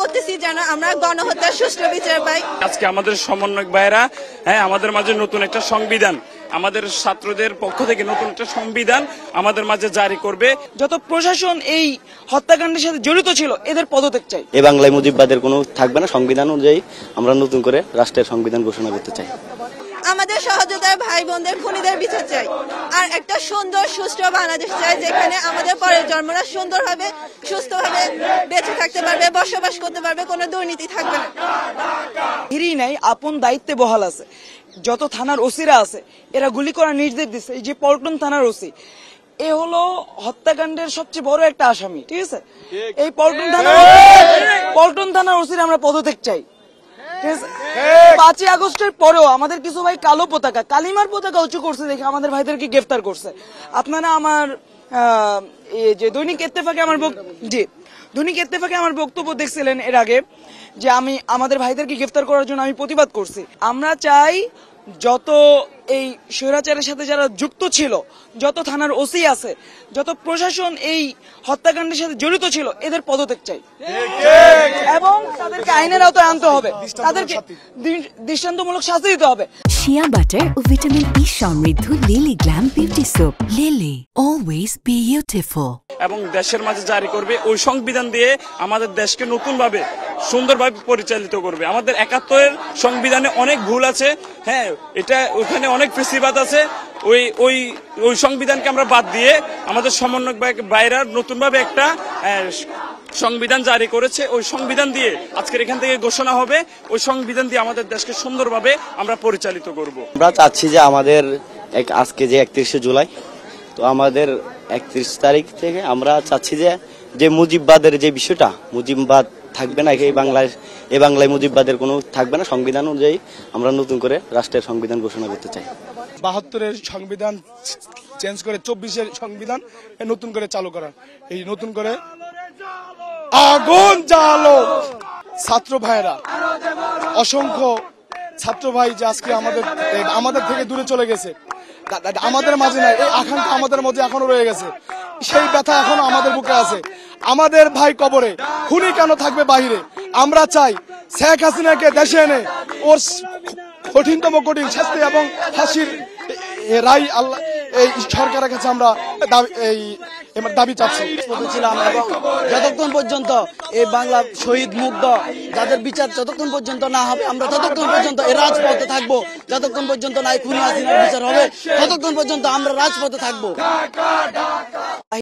করতেছি যেন আমরা গণহত্যার সুষ্ঠু বিচার পাই। আজকে আমাদের সমন্বয়ক ভাইরা আমাদের মাঝে নতুন একটা সংবিধান, আমাদের ছাত্রদের পক্ষ থেকে নতুন একটা সংবিধান আমাদের মাঝে জারি করবে। যত প্রশাসন এই হত্যাকাণ্ডের সাথে জড়িত ছিল এদের পদত্যাগ চাই। এই বাংলায় মুজিববাদের কোনো থাকবে না। সংবিধান অনুযায়ী আমরা নতুন করে রাষ্ট্রের সংবিধান ঘোষণা করতে চাই। আমাদের সহযোদ্ধার ভাই বোনদের খুনিদের বিচার চাই, আর একটা সুন্দর সুষ্ঠু বাংলাদেশ চাই যেখানে আমাদের পরের জন্মরা সুন্দরভাবে সুস্থভাবে বেঁচে থাকতে পারবে, বসবাস করতে পারবে, কোনো দুর্নীতি থাকবে না। হিরি নাই, আপন দায়িত্বে বহাল আছে। যত থানার ওসিরা আছে এরা গুলি করার নির্দেশ দিচ্ছে। এই যে পল্টন থানার ওসি, এ হলো হত্যাকাণ্ডের সবচেয়ে বড় একটা আসামি, ঠিক আছে? এই পল্টন থানার ওসির আমরা পদত্যাগ চাই। 5 আগস্টের পরেও আমাদের কিছু ভাই কালো পতাকা, কালিমার পতাকা উঁচু করছে দেখে আমাদের ভাইদেরকে গ্রেফতার করছে। আপনারা আমার যে দৈনিক ইত্তেফাকে আমার বক্তব্য দেখছিলেন এর আগে, যে আমি আমাদের ভাইদেরকে গ্রেফতার করার জন্য আমি প্রতিবাদ করছি। আমরা চাই যত এই স্বৈরাচারের সাথে যারা যুক্ত ছিল, যত থানার ওসি আছে, যত প্রশাসন এই হত্যাকাণ্ডের সাথে জড়িত ছিল এদের পদত্যাগ চাই এবং তাদেরকে আইনের আওতায় আনতে হবে, তাদেরকে দৃষ্টান্তমূলক শাস্তি দিতে হবে। শিয়া বাটার ও ভিটামিন ই সমৃদ্ধ lily glam beauty soap. Lily, always beautiful. এবং দেশের মাঝে জারি করবে ওই সংবিধান দিয়ে আমাদের দেশকে নতুনভাবে সুন্দরভাবে পরিচালিত করবে। আমাদের 71-এর সংবিধানে অনেক ভুল আছে, এটা ওখানে অনেক ফেসিবাদ আছে। ওই সংবিধানকে আমরা বাদ দিয়ে আমাদের সমন্বয়ক ভাইরা নতুনভাবে একটা সংবিধান জারি করেছে। ওই সংবিধান দিয়ে আজকের এখান থেকে ঘোষণা হবে, ওই সংবিধান দিয়ে আমাদের দেশকে সুন্দরভাবে আমরা পরিচালিত করব। আমরা চাচ্ছি যে আমাদের আজকে যে 31শে জুলাই, তো আমাদের 31 তারিখ থেকে আমরা চাচ্ছি যে মুজিববাদের যে বিষয়টা, মুজিববাদ থাকবে না এই বাংলায় মুজিববাদের কোনো থাকবে না। সংবিধান অনুযায়ী আমরা নতুন করে রাষ্ট্রের সংবিধান ঘোষণা করতে চাই। 72-এর সংবিধান চেঞ্জ করে 24-এর সংবিধান নতুন করে চালু করা, এই নতুন করে আগুন জ্বালো। ছাত্র ভাইরা, অসংখ্য ছাত্র ভাই যে আজকে আমাদের থেকে দূরে চলে গেছে, আমাদের মাঝে নাই, এই আকাঙ্ক্ষা আমাদের মধ্যে এখনো রয়ে গেছে, সেই ব্যথা এখনো আমাদের বুকে আছে। আমাদের ভাই কবরে, খুনি কেন থাকবে বাহিরে? আমরা চাই শেখ হাসিনাকে দেশে এনে ওর কঠিনতম কঠিন শাস্তি এবং ফাঁসির রায় আল্লাহ এই সরকারের কাছে আমরা দাবি চাচ্ছি। ছিলাম এবং যতক্ষণ পর্যন্ত এই বাংলা শহীদ মুগ্ধ যাদের বিচার যতক্ষণ পর্যন্ত না হবে, আমরা ততক্ষণ পর্যন্ত এই রাজপথে থাকবো। যতক্ষণ পর্যন্ত না খুনি হাসিনার বিচার হবে ততক্ষণ পর্যন্ত আমরা রাজপথে থাকবো।